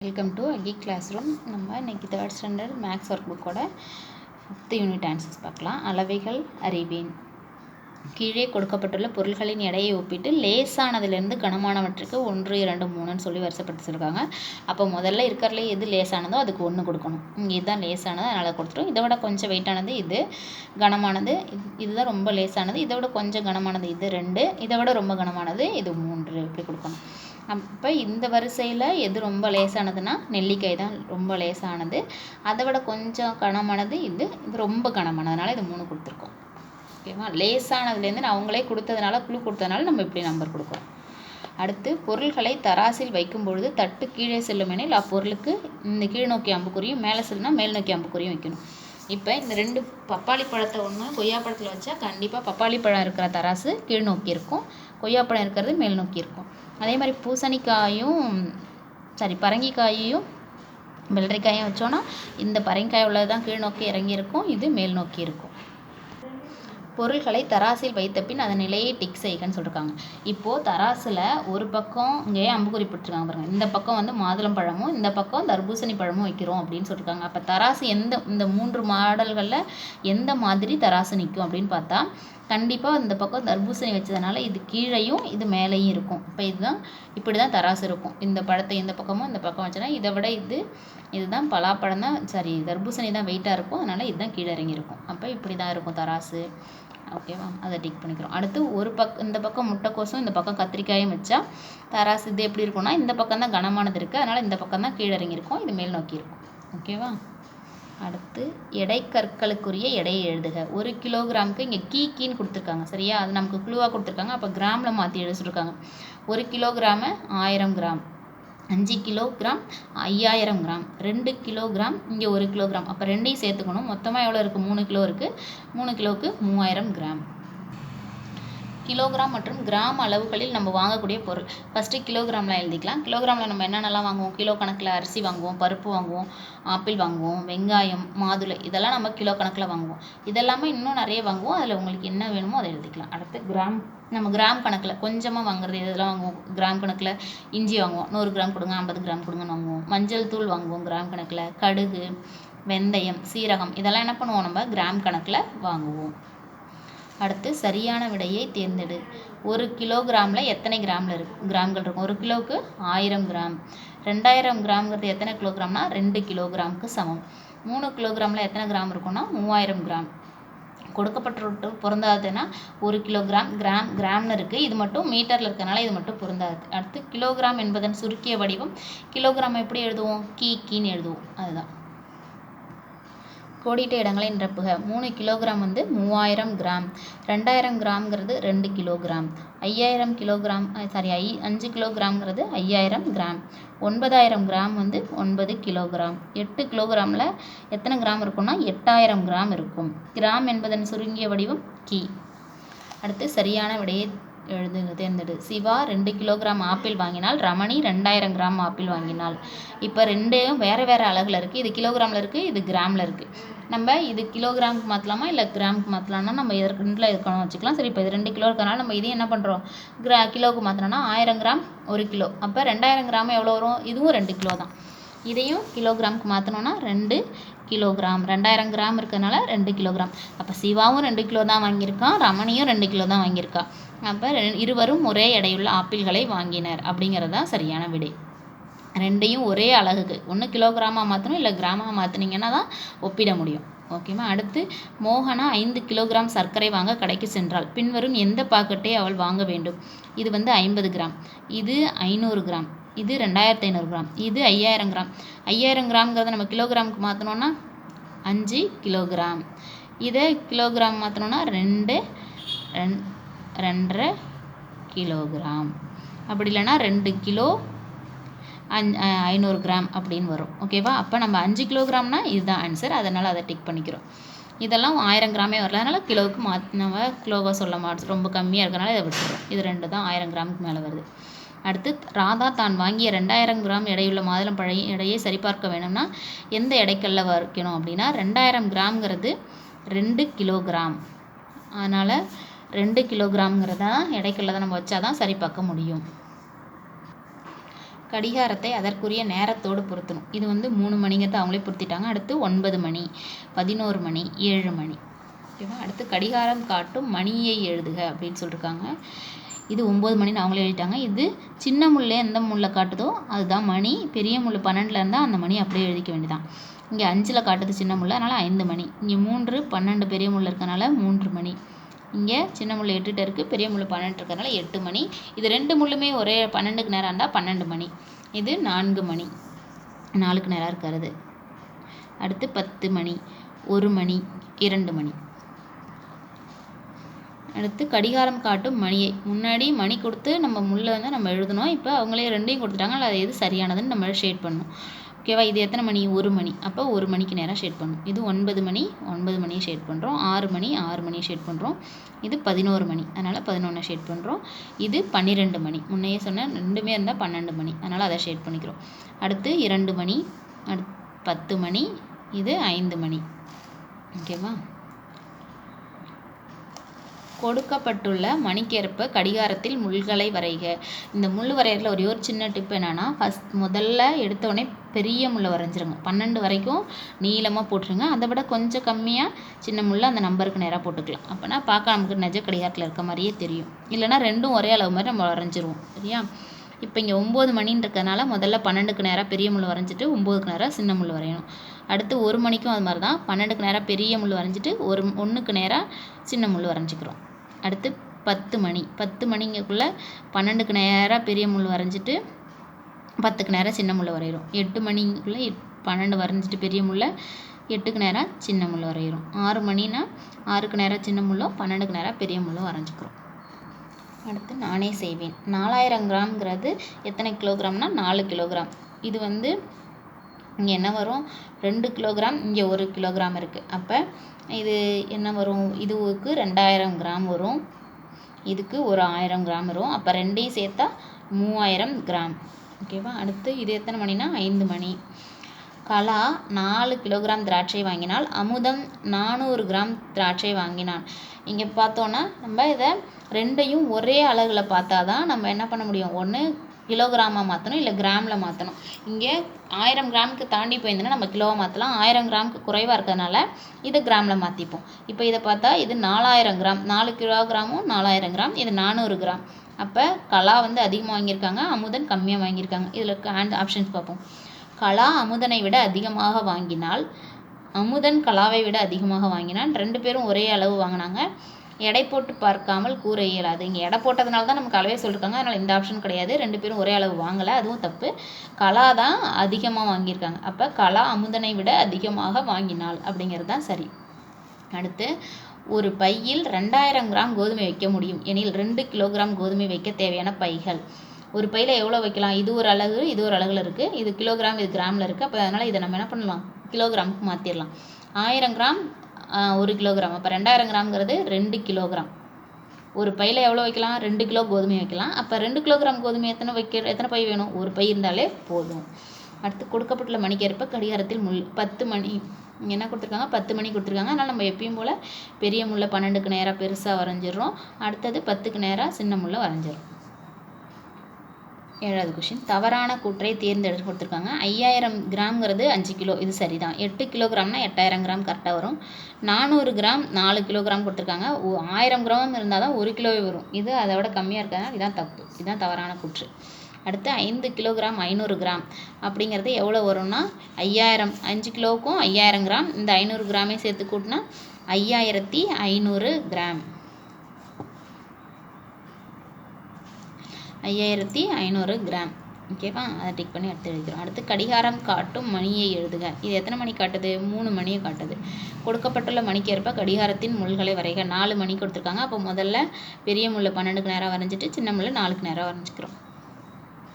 Welcome to அகி classroom. நம்ம இன்றைக்கி 3rd ஸ்டாண்டர்ட் மேக்ஸ் ஒர்க் புக்கோட 5th யூனிட் ஆன்சர்ஸ் பார்க்கலாம். அளவைகள் அறிவேன். கீழே கொடுக்கப்பட்டுள்ள பொருள்களின் எடையை ஒப்பிட்டு லேசானதிலிருந்து கனமானவற்றுக்கு 1, 2, 3ன்னு சொல்லி வரிசைப்படுத்தி சொல்லியிருக்காங்க. அப்போ முதல்ல இருக்கிறதுல எது லேசானதோ அதுக்கு 1 கொடுக்கணும். இங்கே இதுதான் லேசானது, அதனால் கொடுத்துரும். இதை விட கொஞ்சம் வெயிட்டானது இது, கனமானது இதுதான் ரொம்ப லேசானது, இதை விட கொஞ்சம் கனமானது இது 2, இதை விட ரொம்ப கனமானது இது 3, இப்படி கொடுக்கணும். அப்போ இந்த வரிசையில் எது ரொம்ப லேசானதுன்னா நெல்லிக்காய் தான் ரொம்ப லேசானது, அதை விட கொஞ்சம் கனமானது இது ரொம்ப கனமானதுனால இது 3 கொடுத்துருக்கோம். ஓகேவா? லேசானதுலேருந்து அவங்களே கொடுத்ததுனால குழு கொடுத்ததுனால நம்ம இப்படி நம்பர் கொடுக்குறோம். அடுத்து பொருள்களை தராசில் வைக்கும்பொழுது தட்டு கீழே செல்லும் எனில் அப்பொருளுக்கு இந்த கீழ் நோக்கி அம்புக்குறியும், மேலே செல்லுனா மேல் நோக்கி அம்புக்குறியும் வைக்கணும். இப்போ இந்த 2 பப்பாளி பழத்தை ஒன்று கொய்யாப்பழத்தில் வச்சா கண்டிப்பாக பப்பாளி பழம் இருக்கிற தராசு கீழ் நோக்கி இருக்கும், கொய்யாப்பழம் இருக்கிறது மேல் நோக்கி இருக்கும். அதே மாதிரி பரங்கிக்காயையும் வெள்ளரிக்காயும் வச்சோன்னா இந்த பரங்கிக்காய் உள்ளது தான் கீழ் நோக்கி இறங்கி இருக்கும், இது மேல் நோக்கி இருக்கும். பொருள்களை தராசில் வைத்த பின் அதன் நிலையை டிக் செய்கன்னு சொல்லியிருக்காங்க. இப்போது தராசில் ஒரு பக்கம் இங்கே அம்புக்குறி பிடிச்சிருக்காங்க பாருங்கள், இந்த பக்கம் வந்து மாதுளம் பழமும் இந்த பக்கம் தர்பூசணி பழமும் வைக்கிறோம் அப்படின்னு சொல்லியிருக்காங்க. அப்போ தராசு இந்த 3 மாடல்களில் எந்த மாதிரி தராசு நிற்கும் அப்படின்னு பார்த்தா கண்டிப்பாக இந்த பக்கம் தர்பூசணி வச்சதுனால இது கீழையும் இது மேலேயும் இருக்கும். இப்போ இப்படி தான் தராசு இருக்கும். இந்த பழத்தை இந்த பக்கமும் இந்த பக்கம் வச்சோன்னா இதை விட இதுதான் பலாப்பழம் தான் தர்பூசணி தான் வெயிட்டாக இருக்கும், அதனால் இதுதான் கீழே இறங்கி இருக்கும். அப்போ இப்படி தான் இருக்கும் தராசு. ஓகேவா? அதை டிக் பண்ணிக்கிறோம். அடுத்து இந்த பக்கம் முட்டைக்கோசும் இந்த பக்கம் கத்திரிக்காயும் வச்சா தராசு இது எப்படி இருக்கும்னா இந்த பக்கம் தான் கனமானது இருக்குது, அதனால் இந்த பக்கம் தான் கீழே இறங்கி இருக்கும், இது மேல் நோக்கி இருக்கும். ஓகேவா? அடுத்து எடை கற்களுக்குரிய எடையை எழுதுக. 1 கிலோகிராமுக்கு இங்கே கீன்னு கொடுத்துருக்காங்க, சரியா? அது நமக்கு குழுவாக கொடுத்துருக்காங்க, அப்போ கிராமில் மாற்றி எழுதிருக்காங்க. 1 kilogram 1000 gram, 5 kilogram 5000 gram, 2 kilogram இங்கே 1 கிலோகிராம், அப்போ ரெண்டையும் சேர்த்துக்கணும். மொத்தமாக எவ்வளோ இருக்குது? 3 கிலோ இருக்குது. 3 கிலோவுக்கு 3000 கிராம். கிலோகிராம் மற்றும் கிராம் அளவுகளில் நம்ம வாங்கக்கூடிய பொருள் ஃபஸ்ட்டு கிலோகிராமில் எழுதிக்கலாம். கிலோகிராமில் நம்ம என்னென்னலாம் வாங்குவோம்? கிலோ கணக்கில் அரிசி வாங்குவோம், பருப்பு வாங்குவோம், ஆப்பிள் வாங்குவோம், வெங்காயம், மாதுளை, இதெல்லாம் நம்ம கிலோ கணக்கில் வாங்குவோம். இதெல்லாமே இன்னும் நிறைய வாங்குவோம், அதில் உங்களுக்கு என்ன வேணுமோ அதை எழுதிக்கலாம். அடுத்து நம்ம கிராம் கணக்கில் கொஞ்சமாக வாங்குறது இதெல்லாம் வாங்குவோம். கிராம் கணக்கில் இஞ்சி வாங்குவோம், 100 கிராம் கொடுங்க, 50 கிராம் கொடுங்கன்னு வாங்குவோம். மஞ்சள் தூள் வாங்குவோம் கிராம் கணக்கில், கடுகு, வெந்தயம், சீரகம், இதெல்லாம் என்ன பண்ணுவோம்? நம்ம கிராம் கணக்கில் வாங்குவோம். அடுத்து சரியான விடையை தேர்ந்தெடு. 1 கிலோகிராமில் எத்தனை கிராம்கள் இருக்கும்? 1 கிலோவுக்கு 1000 கிராம். 2000 கிராம்ங்கிறது எத்தனை கிலோகிராம்னா 2 கிலோகிராமுக்கு சமம். 3 கிலோகிராமில் எத்தனை கிராம் இருக்கும்னா 3000 கிராம். கொடுக்கப்பட்ட பொருந்தாதுன்னா 1 கிலோகிராம் கிராம்னு இருக்குது, இது மட்டும் மீட்டரில் இருக்கிறனால இது மட்டும் பொருந்தாது. அடுத்து கிலோகிராம் என்பதன் சுருக்கிய வடிவம். கிலோகிராம் எப்படி எழுதுவோம்? கீன்னு எழுதுவோம், அதுதான். கோடிட்ட இடங்களை நிரப்புக. 3 கிலோகிராம் வந்து 3000 கிராம், 2000 கிராம்ங்கிறது 2 கிலோகிராம், 5 கிலோகிராம்ங்கிறது 5000 கிராம், 9000 கிராம் வந்து 9 கிலோகிராம். 8 கிலோகிராமில் எத்தனை கிராம் இருக்கும்னா 8000 கிராம் இருக்கும். கிராம் என்பதன் சுருங்கிய வடிவம் கி. அடுத்து சரியான விடையை தேர்ந்தெடு. சிவா 2 கிலோகிராம் ஆப்பிள் வாங்கினால் ரமணி 2000 கிராம் ஆப்பிள் வாங்கினாள். இப்போ ரெண்டும் வேறு வேறு அலகில் இருக்குது, இது கிலோகிராமில் இருக்குது, இது கிராமில் இருக்குது. நம்ம இது கிலோகிராமுக்கு மாற்றலாமா இல்லை கிராமுக்கு மாற்றலாம்னா நம்ம ரெண்டில் இருக்கணும் வச்சுக்கலாம். சரி, இப்போ இது 2 கிலோ இருக்கனால நம்ம இதையும் என்ன பண்ணுறோம்? கிலோவுக்கு மாற்றினோன்னா 1000 கிராம் 1 கிலோ, அப்போ 2000 கிராம் எவ்வளோ வரும்? இதுவும் 2 கிலோ தான். இதையும் கிலோகிராமுக்கு மாற்றணுன்னா 2 கிலோகிராம், 2000 கிராம் இருக்கிறதுனால 2 கிலோகிராம். அப்போ சிவாவும் 2 கிலோ தான் வாங்கியிருக்கான், ரமணியும் 2 கிலோ தான் வாங்கியிருக்கா. அப்போ இருவரும் ஒரே எடையுள்ள ஆப்பிள்களை வாங்கினர் அப்படிங்கிறது தான் சரியான விடை. ரெண்டையும் ஒரே அலகுக்கு ஒன்று கிலோகிராமாக மாற்றணும், இல்லை கிராமாக மாற்றினீங்கன்னா தான் ஒப்பிட முடியும். ஓகேவா? அடுத்து மோகனா 5 கிலோகிராம் சர்க்கரை வாங்க கடைக்கு சென்றாள். பின்வரும் எந்த பாக்கெட்டை அவள் வாங்க வேண்டும்? இது வந்து 50 கிராம், இது 500 கிராம், இது 2500 கிராம், இது 5000 கிராம். 5000 கிராம்ங்கிறத நம்ம கிலோகிராமுக்கு மாற்றணுன்னா 5 கிலோகிராம், இதை கிலோகிராம் மாற்றணுன்னா 2.5 கிலோகிராம், அப்படி இல்லைன்னா 2 கிலோ 500 கிராம் அப்படின்னு வரும். ஓகேவா? அப்போ நம்ம 5 கிலோகிராம்னா இதுதான் ஆன்சர், அதனால் அதை டிக் பண்ணிக்கிறோம். இதெல்லாம் 1000 கிராமே வரல, அதனால் கிலோவுக்கு நம்ம கிலோவாக சொல்ல மாட்டோம், ரொம்ப கம்மியாக இருக்கிறனால இதை விட்டுறோம். இது 2 தான் 1000 கிராமுக்கு மேலே வருது. அடுத்து ராதா தான் வாங்கிய 2000 கிராம் எடையுள்ள மாதுளம் பழ எடையை சரிபார்க்க வேணும்னா எந்த எடைக்கல்ல வைக்கணும் அப்படின்னா 2000 கிராம்ங்கிறது 2 கிலோகிராம், அதனால் 2 கிலோகிராம்ங்கிறத எடைக்கல்ல தான் நம்ம வச்சா தான் சரி பார்க்க முடியும். கடிகாரத்தை அதற்குரிய நேரத்தோடு பொருத்தணும். இது வந்து 3 மணிங்கிறத அவங்களே பொருத்திட்டாங்க. அடுத்து 9 மணி, 11 மணி, 7 மணி. ஓகேவா? அடுத்து கடிகாரம் காட்டும் மணியை எழுதுக அப்படின்னு சொல்லியிருக்காங்க. இது 9 மணின்னு அவங்களே எழுதிட்டாங்க. இது சின்ன முள்ளே எந்த முள்ளை காட்டுதோ அதுதான் மணி. பெரிய முள் 12 இருந்தால் அந்த மணி அப்படியே எழுதிக்க வேண்டியதான். இங்கே 5ல் காட்டுது சின்ன முள், அதனால் 5 மணி. இங்கே 3, 12 பெரிய முள் இருக்கனால 3 மணி. இங்கே சின்ன முள் 8 இருக்குது, பெரிய முள் 12 இருக்கிறதுனால 8 மணி. இது 2 முள்ளுமே ஒரே 12க்கு நேரம் இருந்தால் 12 மணி. இது 4 மணி, 4க்கு நேரம் இருக்கிறது. அடுத்து 10 மணி, 1 மணி, 2 மணி. அடுத்து கடிகாரம் காட்டும் மணியை முன்னாடி மணி கொடுத்து நம்ம முள்ளை வந்து நம்ம எழுதணும். இப்போ அவங்களே 2யும் கொடுத்துட்டாங்க, அது எது சரியானதுன்னு நம்ம ஷேட் பண்ணணும். ஓகேவா? இது எத்தனை மணி? 1 மணி. அப்போ 1 மணிக்கு நேரம் ஷேட் பண்ணணும். இது 9 மணி, 9 மணியை ஷேட் பண்ணுறோம். 6 மணி, 6 மணியை ஷேட் பண்ணுறோம். இது 11 மணி, அதனால் 11 ஷேட் பண்ணுறோம். இது 12 மணி, முன்னையே சொன்னேன் 2மே இருந்தால் 12 மணி, அதனால் அதை ஷேட் பண்ணிக்கிறோம். அடுத்து 2 மணி, அடுத்து 10 மணி, இது 5 மணி. ஓகேவா? கொடுக்கப்பட்டுள்ள மணிக்கேற்ப கடிகாரத்தில் முள்களை வரைக. இந்த முள் வரைகிறதுல ஒரே ஒரு சின்ன டிப் என்னென்னா, முதல்ல எடுத்தோடனே பெரிய முள்ளை வரைஞ்சிருங்க. 12 வரைக்கும் நீளமாக போட்டுருங்க. அதை விட கொஞ்சம் கம்மியாக சின்ன முள்ளை அந்த நம்பருக்கு நேராக போட்டுக்கலாம். அப்போனா பார்க்க நமக்கு நிஜ கடிகாரத்தில் இருக்க மாதிரியே தெரியும். இல்லைனா ரெண்டும் ஒரே அளவு மாதிரி நம்ம வரைஞ்சிருவோம். சரியா? இப்போ இங்கே 9 மணின்னு இருக்கிறதுனால முதல்ல 12க்கு நேராக பெரிய முள் வரைஞ்சிட்டு 9க்கு நேராக சின்ன முள் வரையணும். அடுத்து 1 மணிக்கும் அது மாதிரி தான் 12க்கு நேராக பெரிய முள் வரைஞ்சிட்டு 1க்கு நேராக சின்ன முள் வரைஞ்சிக்கிறோம். அடுத்து 10 மணி, 10 மணிங்கக்குள்ளே 12க்கு நேராக பெரிய முள் வரைஞ்சிட்டு 10க்கு நேராக சின்ன முள் வரைகிறோம். 8 மணிக்குள்ளே 12 வரைஞ்சிட்டு பெரிய முள்ளை 8க்கு நேராக சின்ன முள் வரைகிறோம். 6 மணினா 6க்கு நேராக சின்ன முள்ளும் 12க்கு நேராக பெரிய முள்ளும் வரைஞ்சிக்கிறோம். அடுத்து நானே செய்வேன். 4000 கிராம்ங்கிறது எத்தனை கிலோகிராம்னா 4 கிலோகிராம். இது வந்து இங்கே என்ன வரும்? 2 கிலோகிராம், இங்கே 1 கிலோகிராம் இருக்குது. அப்போ இது என்ன வரும்? இதுவுக்கு 2000 கிராம் வரும், இதுக்கு ஒரு 1000 கிராம் வரும். அப்போ ரெண்டையும் சேர்த்தா 3000 கிராம். ஓகேவா? அடுத்து இது எத்தனை மணினா 5 மணி. கலா 4 கிலோகிராம் திராட்சை வாங்கினால் அமுதம் 400 கிராம் திராட்சை வாங்கினான். இங்கே பார்த்தோன்னா நம்ம இதை ரெண்டையும் ஒரே அலகில் பார்த்தா தான் நம்ம என்ன பண்ண முடியும்? ஒன்று கிலோகிராமாக மாற்றணும், இல்லை கிராமில் மாற்றணும். இங்கே 1000 கிராமுக்கு தாண்டி போயிருந்தோன்னா நம்ம கிலோவாக மாற்றலாம். 1000 கிராமுக்கு குறைவாக இருக்கிறதுனால இதை கிராமில் மாற்றிப்போம். இப்போ இதை பார்த்தா இது 4000 கிராம், 4 கிலோகிராமும் 4000 கிராம், இது 400 கிராம். அப்போ கலா வந்து அதிகமாக வாங்கியிருக்காங்க, அமுதன் கம்மியாக வாங்கியிருக்காங்க. இதில் ஆப்ஷன்ஸ் பார்ப்போம். கலா அமுதனை விட அதிகமாக வாங்கினால், அமுதன் கலாவை விட அதிகமாக வாங்கினான். 2 பேரும் ஒரே அளவு வாங்கினாங்க. எடை போட்டு பார்க்காமல் கூற இயலாது. இங்கே எடை போட்டதுனால தான் நமக்கு அளவே சொல்லியிருக்காங்க, அதனால் இந்த ஆப்ஷன் கிடையாது. 2 பேரும் ஒரே அளவு வாங்கலை, அதுவும் தப்பு. கலா தான் அதிகமாக வாங்கியிருக்காங்க. அப்போ கலா அமுதனை விட அதிகமாக வாங்கினாள் அப்படிங்கிறது தான் சரி. அடுத்து ஒரு பையில் 2000 கிராம் கோதுமை வைக்க முடியும் எனில் 2 கிலோகிராம் கோதுமை வைக்க தேவையான பைகள். ஒரு பையில் எவ்வளோ வைக்கலாம்? இது ஒரு அலகு, இது ஒரு அலகில் இருக்குது. இது கிலோகிராம், இது கிராமில் இருக்குது. அப்போ அதனால் இதை நம்ம என்ன பண்ணலாம்? கிலோகிராமுக்கு மாற்றிடலாம். 1000 கிராம் 1 கிலோகிராம். அப்போ 2000 கிராம்ங்கிறது 2 கிலோகிராம். ஒரு பையில் எவ்வளோ வைக்கலாம்? 2 கிலோ கோதுமை வைக்கலாம். அப்போ 2 கிலோகிராம் கோதுமை எத்தனை பை வேணும்? ஒரு பை இருந்தாலே போதும். அடுத்து கொடுக்கப்பட்டுள்ள மணிக்கேற்ப கடிகாரத்தில் முள் 10 மணி. இங்கே என்ன கொடுத்துருக்காங்க? 10 மணி கொடுத்துருக்காங்க. அதனால் நம்ம எப்பயும் போல் பெரிய முள்ளை 12க்கு நேராக பெருசாக வரைஞ்சிடுறோம். அடுத்தது 10க்கு நேராக சின்ன முள்ளை வரைஞ்சிடும். 7வது கொஷின். தவறான கூற்றை தேர்ந்தெடுத்து கொடுத்துருக்காங்க. 5000 கிராம்ங்கிறது 5 கிலோ, இது சரிதான். 8 கிலோகிராம்னா 8000 கிராம் கரெக்டாக வரும். 400 கிராம் 4 கிலோகிராம் கொடுத்துருக்காங்க. 1000 கிராம் இருந்தால் தான் 1 கிலோவே வரும். இது அதை விட கம்மியாக இருக்கிறதுனால இதுதான் தப்பு, இதுதான் தவறான கூற்று. அடுத்து 5 கிலோகிராம் 500 கிராம் அப்படிங்கிறது எவ்வளோ வரும்னா 5000. 5 கிலோவுக்கும் 5000 கிராம், இந்த 500 கிராமே சேர்த்து கூட்டினா 5500 கிராம். 5500 கிராம். ஓகேவா? அதை டிக் பண்ணி எடுத்து எழுதிக்கிறோம். அடுத்து கடிகாரம் காட்டும் மணியை எழுதுக. இது எத்தனை மணி காட்டுது? 3 மணியை காட்டுது. கொடுக்கப்பட்டுள்ள மணிக்கேற்ப கடிகாரத்தின் முள்களை வரைக. 4 மணி கொடுத்துருக்காங்க. அப்போ முதல்ல பெரிய முள்ளை 12க்கு நேராக வரைஞ்சிட்டு சின்ன முள்ளை 4க்கு நேராக வரைஞ்சிக்கிறோம்.